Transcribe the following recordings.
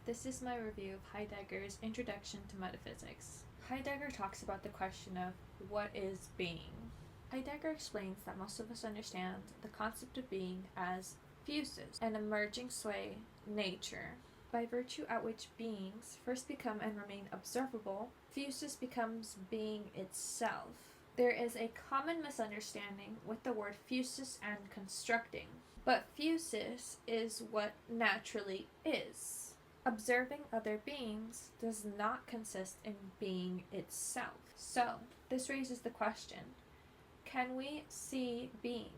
This is my review of Heidegger's Introduction to Metaphysics. Heidegger talks about the question of what is being. Heidegger explains that most of us understand the concept of being as physis, an emerging sway, nature, by virtue at which beings first become and remain observable. Physis becomes being itself. There is a common misunderstanding with the word physis and constructing, but physis is what naturally is. Observing other beings does not consist in being itself. So, this raises the question, can we see being?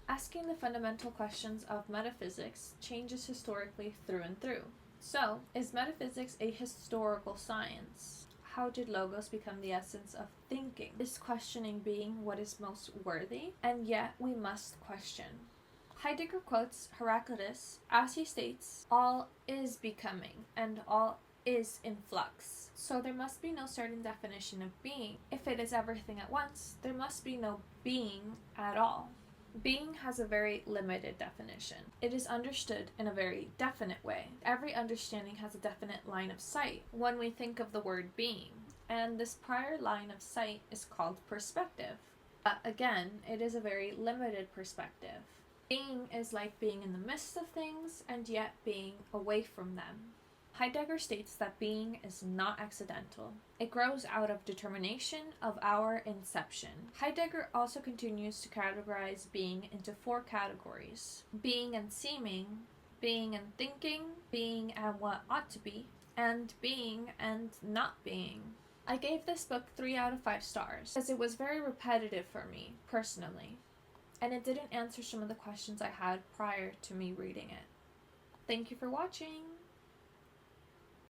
Asking the fundamental questions of metaphysics changes historically through and through. So, is metaphysics a historical science? How did logos become the essence of thinking? Is questioning being what is most worthy? And yet we must question. Heidegger quotes Heraclitus as he states, all is becoming and all is in flux. So there must be no certain definition of being. If it is everything at once, there must be no being at all. Being has a very limited definition. It is understood in a very definite way. Every understanding has a definite line of sight when we think of the word being, and this prior line of sight is called perspective. But again, it is a very limited perspective. Being is like being in the midst of things and yet being away from them. Heidegger states that being is not accidental. It grows out of determination of our inception. Heidegger also continues to categorize being into 4 categories: being and seeming, being and thinking, being and what ought to be, and being and not being. I gave this book 3 out of 5 stars as it was very repetitive for me, personally, and it didn't answer some of the questions I had prior to me reading it. Thank you for watching!